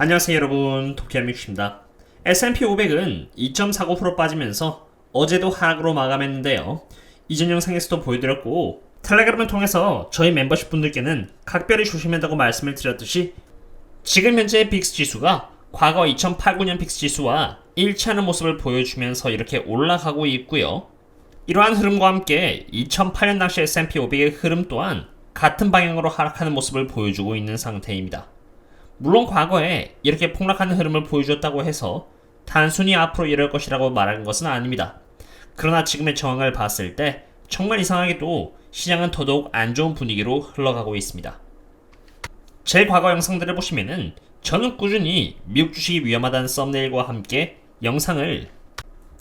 안녕하세요 여러분, 도쿄미국입니다. S&P 500은 2.49% 빠지면서 어제도 하락으로 마감했는데요. 이전 영상에서도 보여드렸고 텔레그램을 통해서 저희 멤버십 분들께는 각별히 조심한다고 말씀을 드렸듯이 지금 현재 빅스 지수가 과거 2008, 9년 빅스 지수와 일치하는 모습을 보여주면서 이렇게 올라가고 있고요. 이러한 흐름과 함께 2008년 당시 S&P 500의 흐름 또한 같은 방향으로 하락하는 모습을 보여주고 있는 상태입니다. 물론 과거에 이렇게 폭락하는 흐름을 보여줬다고 해서 단순히 앞으로 이럴 것이라고 말하는 것은 아닙니다. 그러나 지금의 정황을 봤을 때 정말 이상하게도 시장은 더더욱 안 좋은 분위기로 흘러가고 있습니다. 제 과거 영상들을 보시면은 저는 꾸준히 미국 주식이 위험하다는 썸네일과 함께 영상을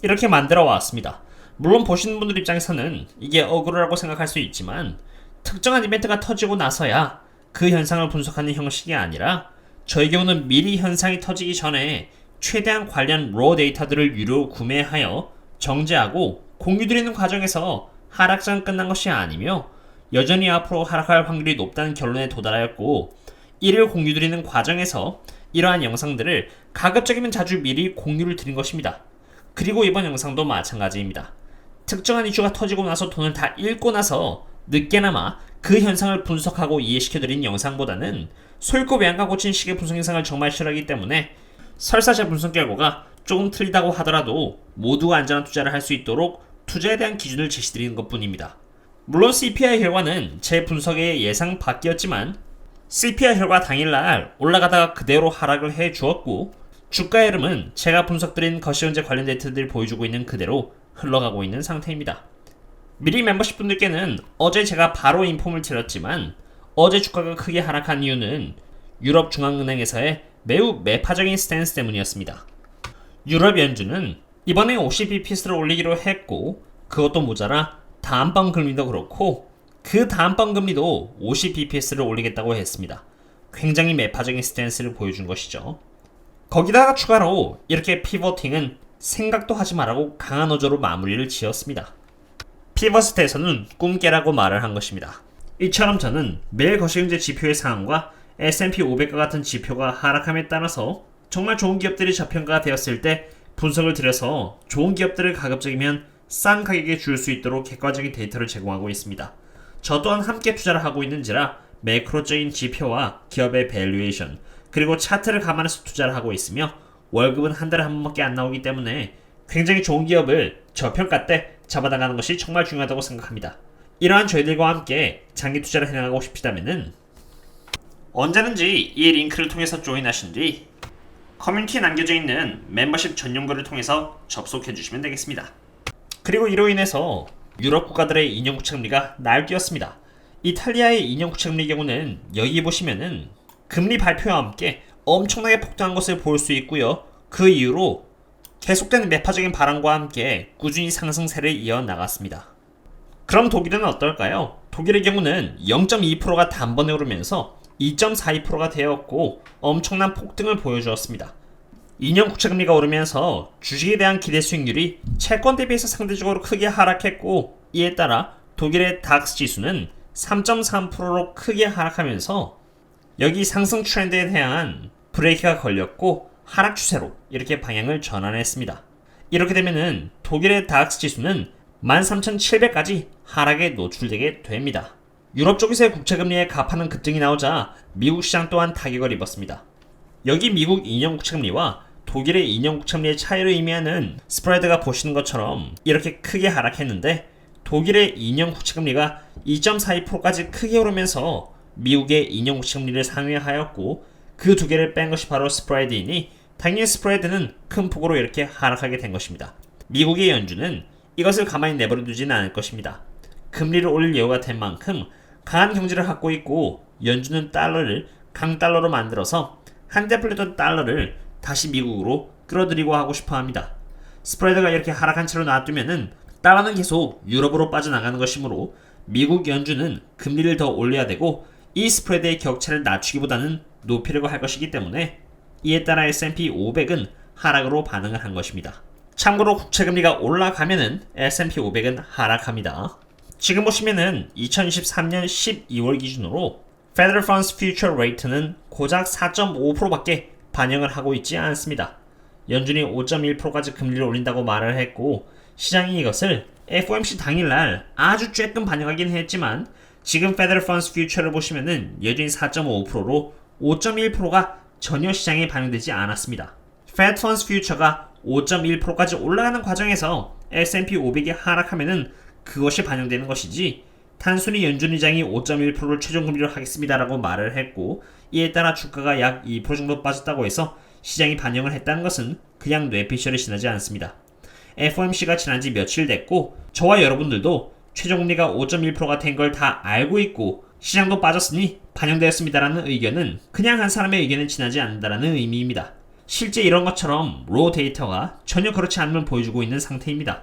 이렇게 만들어 왔습니다. 물론 보시는 분들 입장에서는 이게 억울하다고 생각할 수 있지만 특정한 이벤트가 터지고 나서야 그 현상을 분석하는 형식이 아니라 저의 경우는 미리 현상이 터지기 전에 최대한 관련 로 데이터들을 유료 구매하여 정제하고 공유드리는 과정에서 하락장은 끝난 것이 아니며 여전히 앞으로 하락할 확률이 높다는 결론에 도달하였고, 이를 공유드리는 과정에서 이러한 영상들을 가급적이면 자주 미리 공유를 드린 것입니다. 그리고 이번 영상도 마찬가지입니다. 특정한 이슈가 터지고 나서 돈을 다 읽고 나서 늦게나마 그 현상을 분석하고 이해시켜드린 영상보다는 소잃고 외양간 고친 식의 분석 영상을 정말 싫어하기 때문에 설사 제 분석 결과가 조금 틀리다고 하더라도 모두가 안전한 투자를 할 수 있도록 투자에 대한 기준을 제시드리는 것 뿐입니다. 물론 CPI 결과는 제 분석의 예상 밖이었지만 CPI 결과 당일날 올라가다가 그대로 하락을 해주었고, 주가의 흐름은 제가 분석드린 거시현재 관련 데이터들을 보여주고 있는 그대로 흘러가고 있는 상태입니다. 미리 멤버십 분들께는 어제 제가 바로 인폼을 드렸지만 어제 주가가 크게 하락한 이유는 유럽 중앙은행에서의 매우 매파적인 스탠스 때문이었습니다. 유럽 연준은 이번에 50bps를 올리기로 했고, 그것도 모자라 다음번 금리도 그렇고 그 다음번 금리도 50bps를 올리겠다고 했습니다. 굉장히 매파적인 스탠스를 보여준 것이죠. 거기다가 추가로 이렇게 피버팅은 생각도 하지 말라고 강한 어조로 마무리를 지었습니다. 피벗스트에서는 꿈깨라고 말을 한 것입니다. 이처럼 저는 매일 거시경제 지표의 상황과 S&P 500과 같은 지표가 하락함에 따라서 정말 좋은 기업들이 저평가가 되었을 때 분석을 들여서 좋은 기업들을 가급적이면 싼 가격에 줄 수 있도록 객관적인 데이터를 제공하고 있습니다. 저 또한 함께 투자를 하고 있는지라 매크로적인 지표와 기업의 밸류에이션 그리고 차트를 감안해서 투자를 하고 있으며 월급은 한 달에 한 번밖에 안 나오기 때문에 굉장히 좋은 기업을 저평가 때 잡아나가는 것이 정말 중요하다고 생각합니다. 이러한 저희들과 함께 장기 투자를 해나가고 싶다면은 언제든지 이 링크를 통해서 조인하신 뒤 커뮤니티에 남겨져 있는 멤버십 전용글을 통해서 접속해 주시면 되겠습니다. 그리고 이로 인해서 유럽 국가들의 2년 국채금리가 날뛰었습니다. 이탈리아의 2년 국채금리 경우는 여기 보시면은 금리 발표와 함께 엄청나게 폭등한 것을 볼 수 있고요. 그 이후로 계속되는 매파적인 바람과 함께 꾸준히 상승세를 이어나갔습니다. 그럼 독일은 어떨까요? 독일의 경우는 0.2%가 단번에 오르면서 2.42%가 되었고 엄청난 폭등을 보여주었습니다. 2년 국채금리가 오르면서 주식에 대한 기대 수익률이 채권 대비해서 상대적으로 크게 하락했고, 이에 따라 독일의 닥스 지수는 3.3%로 크게 하락하면서 여기 상승 트렌드에 대한 브레이크가 걸렸고 하락 추세로 이렇게 방향을 전환했습니다. 이렇게 되면은 독일의 닥스 지수는 13,700까지 하락에 노출되게 됩니다. 유럽 쪽에서의 국채금리에 가파른 급등이 나오자 미국 시장 또한 타격을 입었습니다. 여기 미국 2년 국채금리와 독일의 2년 국채금리의 차이를 의미하는 스프레드가 보시는 것처럼 이렇게 크게 하락했는데, 독일의 2년 국채금리가 2.42%까지 크게 오르면서 미국의 2년 국채금리를 상회하였고, 그 두 개를 뺀 것이 바로 스프레드이니 당연히 스프레드는 큰 폭으로 이렇게 하락하게 된 것입니다. 미국의 연준은 이것을 가만히 내버려두지는 않을 것입니다. 금리를 올릴 예우가 된 만큼 강한 경제를 갖고 있고, 연준은 달러를 강달러로 만들어서 한때 풀렸던 달러를 다시 미국으로 끌어들이고 하고 싶어 합니다. 스프레드가 이렇게 하락한 채로 놔두면은 달러는 계속 유럽으로 빠져나가는 것이므로 미국 연준은 금리를 더 올려야 되고 이 스프레드의 격차를 낮추기보다는 높이려고 할 것이기 때문에 이에 따라 S&P 500은 하락으로 반응을 한 것입니다. 참고로 국채금리가 올라가면은 S&P 500은 하락합니다. 지금 보시면은 2023년 12월 기준으로 Federal Funds Future Rate는 고작 4.5%밖에 반영을 하고 있지 않습니다. 연준이 5.1%까지 금리를 올린다고 말을 했고 시장이 이것을 FOMC 당일날 아주 쬐끔 반영하긴 했지만 지금 Federal Funds Future를 보시면은 여전히 4.5%로 5.1%가 전혀 시장에 반영되지 않았습니다. Fed Funds Future가 5.1%까지 올라가는 과정에서 S&P 500이 하락하면은 그것이 반영되는 것이지 단순히 연준 의장이 5.1%를 최종 금리로 하겠습니다라고 말을 했고 이에 따라 주가가 약 2% 정도 빠졌다고 해서 시장이 반영을 했다는 것은 그냥 뇌피셜에 지나지 않습니다. FOMC가 지난 지 며칠 됐고 저와 여러분들도 최종금리가 5.1%가 된 걸 다 알고 있고 시장도 빠졌으니 반영되었습니다라는 의견은 그냥 한 사람의 의견에 지나지 않는다라는 의미입니다. 실제 이런 것처럼 로 데이터가 전혀 그렇지 않음을 보여주고 있는 상태입니다.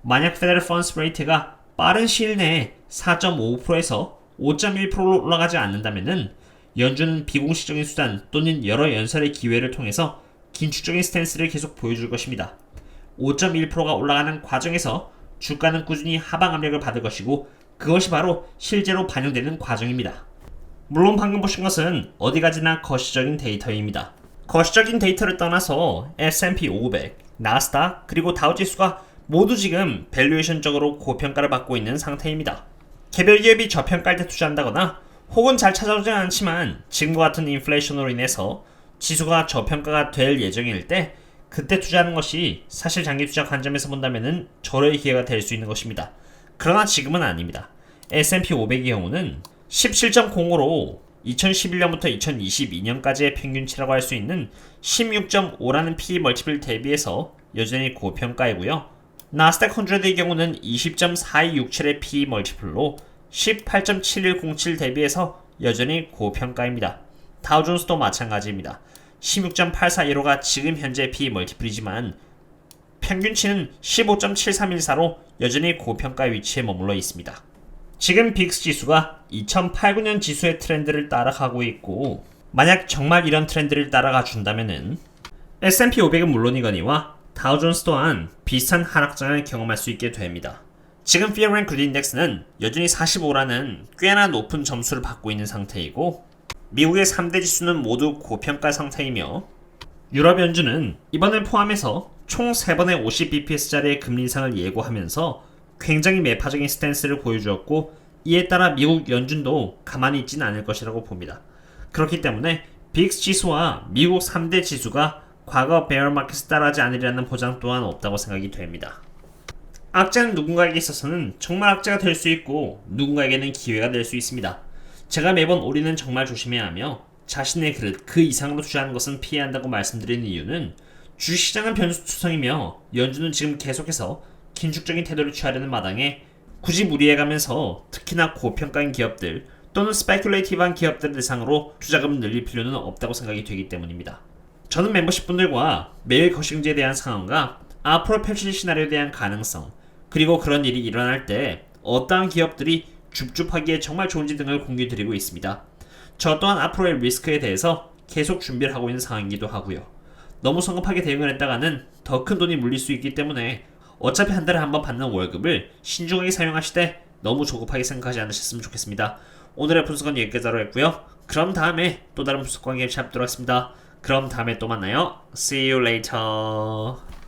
만약 Federal Funds Rate가 빠른 시일 내에 4.5%에서 5.1%로 올라가지 않는다면은 연준은 비공식적인 수단 또는 여러 연설의 기회를 통해서 긴축적인 스탠스를 계속 보여줄 것입니다. 5.1%가 올라가는 과정에서 주가는 꾸준히 하방 압력을 받을 것이고 그것이 바로 실제로 반영되는 과정입니다. 물론 방금 보신 것은 어디가지나 거시적인 데이터입니다. 거시적인 데이터를 떠나서 S&P 500, 나스닥 그리고 다우지수가 모두 지금 밸류에이션적으로 고평가를 받고 있는 상태입니다. 개별 기업이 저평가할 때 투자한다거나 혹은 잘 찾아오진 않지만 지금과 같은 인플레이션으로 인해서 지수가 저평가가 될 예정일 때 그때 투자하는 것이 사실 장기 투자 관점에서 본다면은 절호의 기회가 될 수 있는 것입니다. 그러나 지금은 아닙니다. S&P 500의 경우는 17.05로 2011년부터 2022년까지의 평균치라고 할 수 있는 16.5라는 PE 멀티플 대비해서 여전히 고평가이고요. 나스닥 100의 경우는 20.4267의 PE 멀티플로 18.7107 대비해서 여전히 고평가입니다. 다우존스도 마찬가지입니다. 16.8415가 지금 현재 PE 멀티플이지만 평균치는 15.7314로 여전히 고평가 위치에 머물러 있습니다. 지금 빅스 지수가 2008-9년 지수의 트렌드를 따라가고 있고 만약 정말 이런 트렌드를 따라가 준다면은 S&P 500은 물론이거니와 다우존스 또한 비슷한 하락장을 경험할 수 있게 됩니다. 지금 Fear and Greed 인덱스는 여전히 45라는 꽤나 높은 점수를 받고 있는 상태이고 미국의 3대 지수는 모두 고평가 상태이며 유럽 연준은 이번을 포함해서 총 3번의 50bps짜리의 금리 인상을 예고하면서 굉장히 매파적인 스탠스를 보여주었고 이에 따라 미국 연준도 가만히 있지는 않을 것이라고 봅니다. 그렇기 때문에 빅스 지수와 미국 3대 지수가 과거 베어 마켓에 따라하지 않으리라는 보장 또한 없다고 생각이 됩니다. 악재는 누군가에게 있어서는 정말 악재가 될 수 있고 누군가에게는 기회가 될 수 있습니다. 제가 매번 우리는 정말 조심해야 하며 자신의 그릇 그 이상으로 투자하는 것은 피해야 한다고 말씀드리는 이유는 주식시장은 변수투성이며 연준은 지금 계속해서 긴축적인 태도를 취하려는 마당에 굳이 무리해가면서 특히나 고평가인 기업들 또는 스페큘레이티브한 기업들을 대상으로 투자금을 늘릴 필요는 없다고 생각이 되기 때문입니다. 저는 멤버십 분들과 매일 거시경제에 대한 상황과 앞으로 펼칠 시나리오에 대한 가능성 그리고 그런 일이 일어날 때 어떠한 기업들이 줍줍하기에 정말 좋은지 등을 공유드리고 있습니다. 저 또한 앞으로의 리스크에 대해서 계속 준비를 하고 있는 상황이기도 하고요. 너무 성급하게 대응을 했다가는 더 큰 돈이 물릴 수 있기 때문에 어차피 한 달에 한 번 받는 월급을 신중하게 사용하시되 너무 조급하게 생각하지 않으셨으면 좋겠습니다. 오늘의 분석은 여기까지로 했고요. 그럼 다음에 또 다른 분석 관계를 찾도록 하겠습니다. 그럼 다음에 또 만나요. See you later.